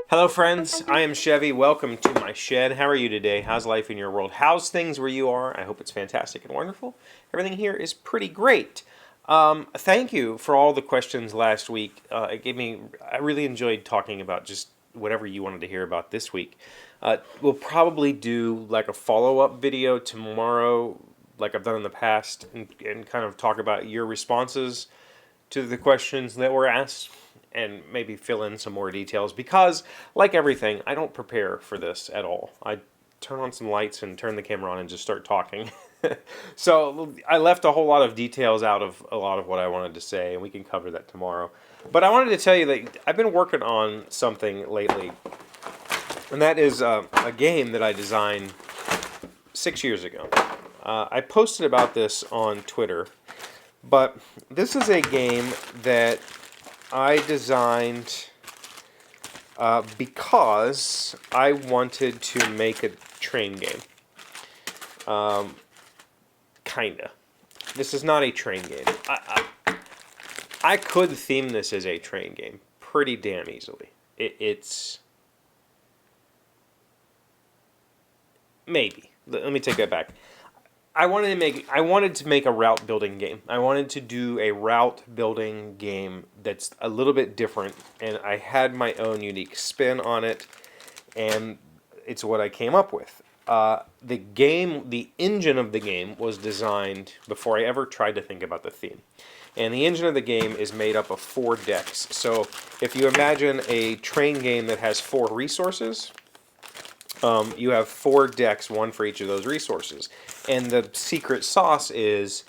Hello, friends. I am Chevy. Welcome to my shed. How are you today? How's life in your world? How's things where you are? I hope it's fantastic and wonderful. Everything here is pretty great. Thank you for all the questions last week. I really enjoyed talking about just whatever you wanted to hear about this week. We'll probably do like a follow-up video tomorrow, like I've done in the past, and kind of talk about your responses to the questions that were asked and maybe fill in some more details because, like everything, I don't prepare for this at all. I turn on some lights and turn the camera on and just start talking. So I left a whole lot of details out of a lot of what I wanted to say, and we can cover that tomorrow. But I wanted to tell you that I've been working on something lately, and that is a game that I designed 6 years ago. I posted about this on Twitter, but this is a game that I designed because I wanted to make a train game. Kinda. This is not a train game. I could theme this as a train game pretty damn easily. It's... Maybe. Let me take that back. I wanted to make a route building game. I wanted to do a route building game that's a little bit different, and I had my own unique spin on it, and it's what I came up with. The engine of the game was designed before I ever tried to think about the theme. And the engine of the game is made up of 4 decks. So if you imagine a train game that has 4 resources, you have 4 decks, one for each of those resources. And the secret sauce is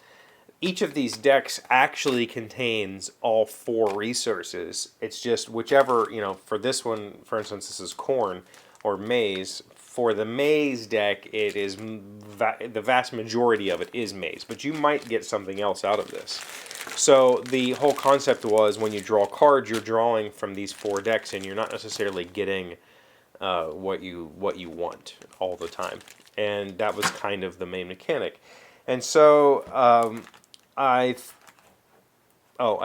each of these decks actually contains all 4 resources. It's just whichever, for this one, for instance, this is corn or maize. For the maize deck, it is the vast majority of it is maize, but you might get something else out of this. So the whole concept was when you draw cards, you're drawing from these 4 decks, and you're not necessarily getting what you want all the time, and that was kind of the main mechanic. And so I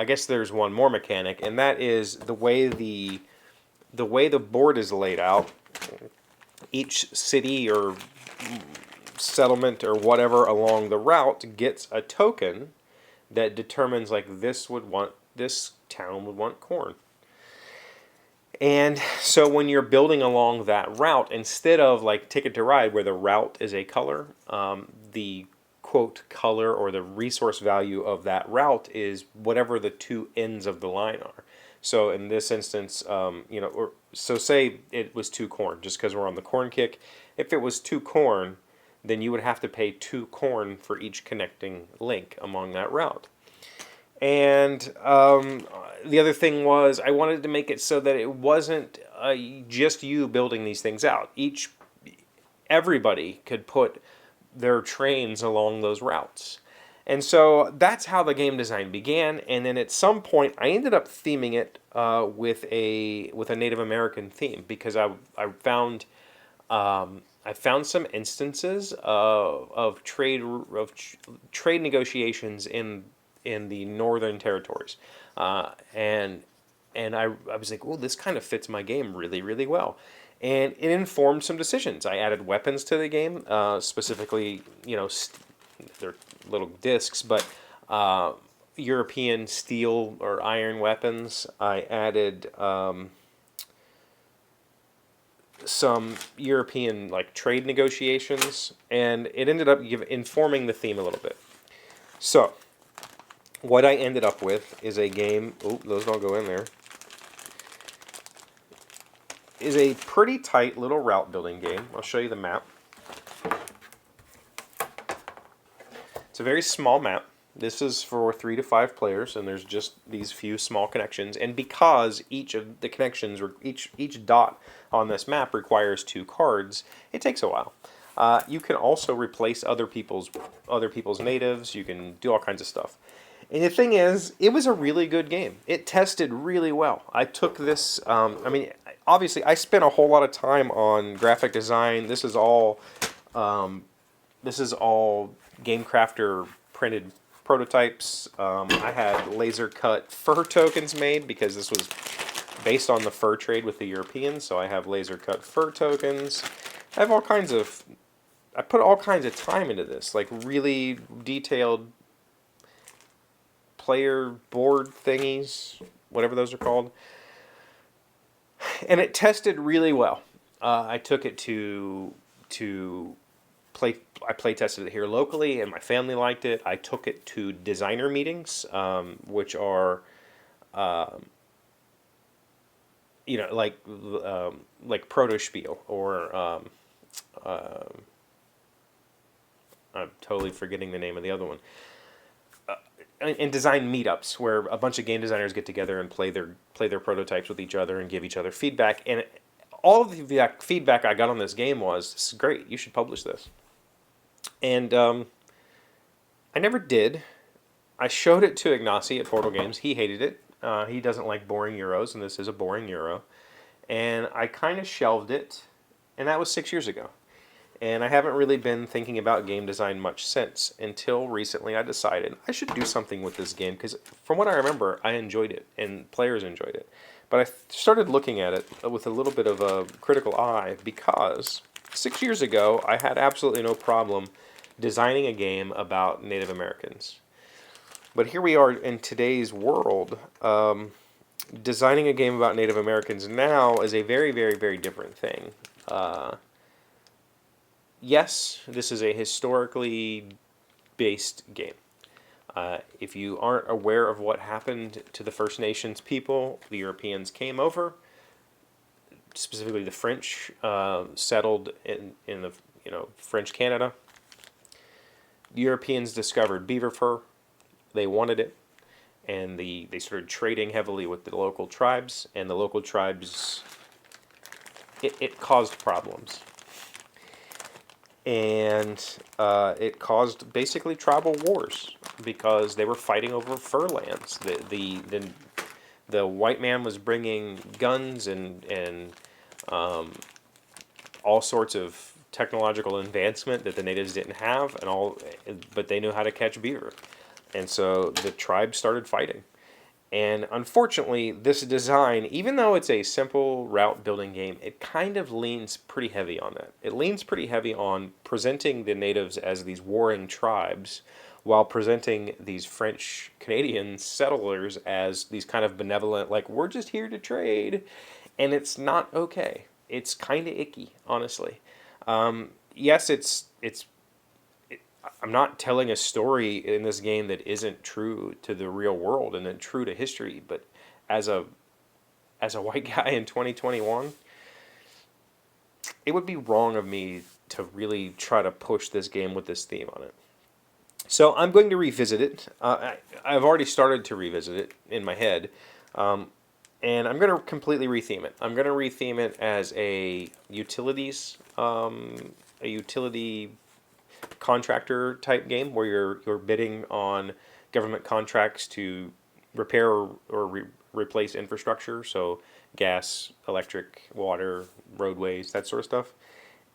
guess there's one more mechanic, and that is the way the board is laid out. Each city or settlement or whatever along the route gets a token that determines like this town would want corn. And so when you're building along that route, instead of like Ticket to Ride where the route is a color, the quote color or the resource value of that route is whatever the 2 ends of the line are. So in this instance, so say it was 2 corn, just because we're on the corn kick. If it was 2 corn, then you would have to pay 2 corn for each connecting link among that route. And the other thing was I wanted to make it so that it wasn't just you building these things out. Everybody could put their trains along those routes. And so that's how the game design began. And then at some point, I ended up theming it with a Native American theme because I found some instances of trade negotiations in the Northern Territories, and I was like, oh, this kind of fits my game really, really well. And it informed some decisions. I added weapons to the game, specifically, they're little discs, but European steel or iron weapons. I added some European like trade negotiations, and it ended up informing the theme a little bit. So what I ended up with is a game. Oh, those don't go in there. Is a pretty tight little route building game. I'll show you the map. It's a very small map. This is for 3 to 5 players, and there's just these few small connections. And because each of the connections, or each dot on this map requires 2 cards, it takes a while. You can also replace other people's natives. You can do all kinds of stuff. And the thing is, it was a really good game. It tested really well. I took this, obviously I spent a whole lot of time on graphic design. This is all Game Crafter printed prototypes. I had laser cut fur tokens made because this was based on the fur trade with the Europeans. So I have laser cut fur tokens. I have all kinds of. I put all kinds of time into this, like really detailed player board thingies, whatever those are called, and it tested really well. I took it to play. I play tested it here locally, and my family liked it. I took it to designer meetings, which are, like Proto Spiel or I'm totally forgetting the name of the other one. And design meetups where a bunch of game designers get together and play their prototypes with each other and give each other feedback. And all of the feedback I got on this game was, "This is great. You should publish this." And I never did. I showed it to Ignacy at Portal Games. He hated it. He doesn't like boring Euros, and this is a boring Euro. And I kind of shelved it, and that was 6 years ago. And I haven't really been thinking about game design much since, until recently I decided I should do something with this game, because from what I remember, I enjoyed it, and players enjoyed it. But I started looking at it with a little bit of a critical eye, because 6 years ago, I had absolutely no problem designing a game about Native Americans. But here we are in today's world, designing a game about Native Americans now is a very, very, very different thing. Yes, this is a historically based game. If you aren't aware of what happened to the First Nations people, the Europeans came over, specifically the French, settled in the French Canada. The Europeans discovered beaver fur. They wanted it, and they started trading heavily with the local tribes, and the local tribes, it caused problems. And it caused basically tribal wars because they were fighting over fur lands. The white man was bringing guns and all sorts of technological advancement that the natives didn't have, but they knew how to catch beaver, and so the tribes started fighting. And unfortunately, this design, even though it's a simple route building game, it kind of leans pretty heavy on that. It leans pretty heavy on presenting the natives as these warring tribes, while presenting these French Canadian settlers as these kind of benevolent, like, we're just here to trade. And it's not okay. It's kind of icky, honestly. Yes, I'm not telling a story in this game that isn't true to the real world and true to history, but as a white guy in 2021, it would be wrong of me to really try to push this game with this theme on it. So I'm going to revisit it. I've already started to revisit it in my head, and I'm going to completely retheme it. I'm going to retheme it as a utility contractor type game where you're bidding on government contracts to repair or replace infrastructure, so gas, electric, water, roadways, that sort of stuff.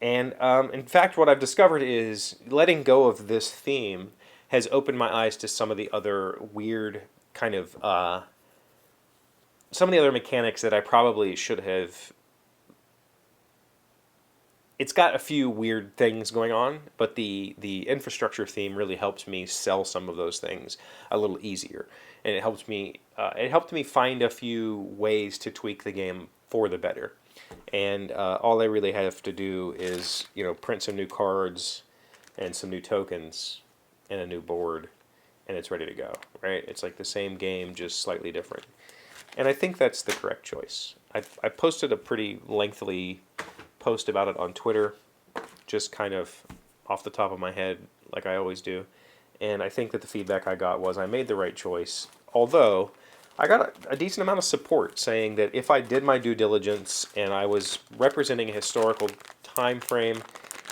And in fact, what I've discovered is letting go of this theme has opened my eyes to some of the other weird kind of some of the other mechanics that I probably should have. It's got a few weird things going on, but the infrastructure theme really helped me sell some of those things a little easier, and it helped me find a few ways to tweak the game for the better. And all I really have to do is print some new cards and some new tokens and a new board, and it's ready to go. Right? It's like the same game, just slightly different. And I think that's the correct choice. I posted a pretty lengthy post about it on Twitter, just kind of off the top of my head, like I always do. And I think that the feedback I got was I made the right choice. Although I got a decent amount of support saying that if I did my due diligence and I was representing a historical time frame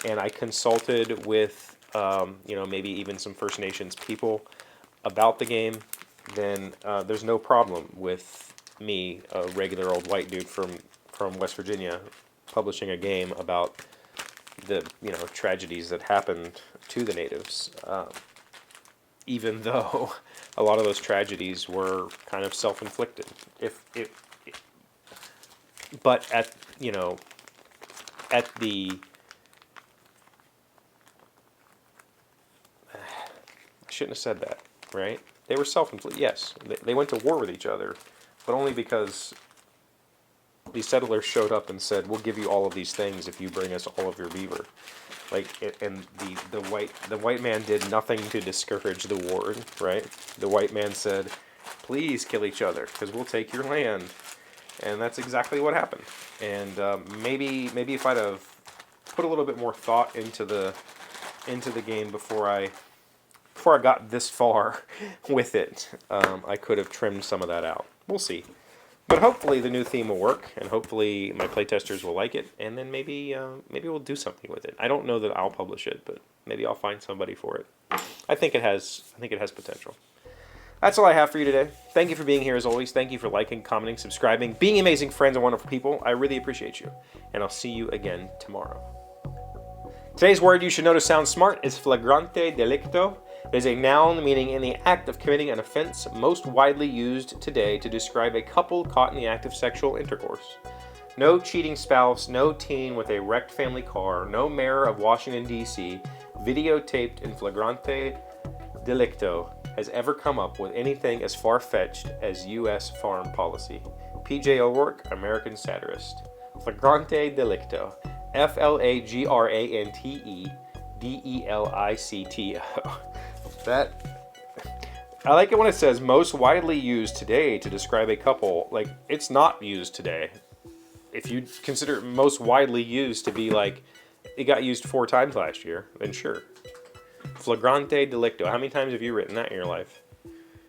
and I consulted with maybe even some First Nations people about the game, then there's no problem with me, a regular old white dude from West Virginia, publishing a game about the tragedies that happened to the natives, even though a lot of those tragedies were kind of self-inflicted. If but at at the I shouldn't have said that, right? They were self-inflicted. Yes, they went to war with each other, but only because these settlers showed up and said, "We'll give you all of these things if you bring us all of your beaver." Like, and the white man did nothing to discourage the war, right? The white man said, "Please kill each other, because we'll take your land," and that's exactly what happened. And maybe if I'd have put a little bit more thought into the game before I got this far with it, I could have trimmed some of that out. We'll see. But hopefully the new theme will work, and hopefully my playtesters will like it, and then maybe we'll do something with it. I don't know that I'll publish it, but maybe I'll find somebody for it. I think it has potential. That's all I have for you today. Thank you for being here as always. Thank you for liking, commenting, subscribing, being amazing friends and wonderful people. I really appreciate you, and I'll see you again tomorrow. Today's word you should know to sound smart is flagrante delicto. It is a noun meaning in the act of committing an offense, most widely used today to describe a couple caught in the act of sexual intercourse. No cheating spouse, no teen with a wrecked family car, no mayor of Washington, D.C., videotaped in flagrante delicto has ever come up with anything as far-fetched as U.S. foreign policy. P.J. O'Rourke, American satirist. Flagrante delicto. Flagrante delicto. That, I like it when it says most widely used today to describe a couple. Like, it's not used today. If you consider it most widely used to be like, it got used 4 times last year, then sure. Flagrante delicto. How many times have you written that in your life?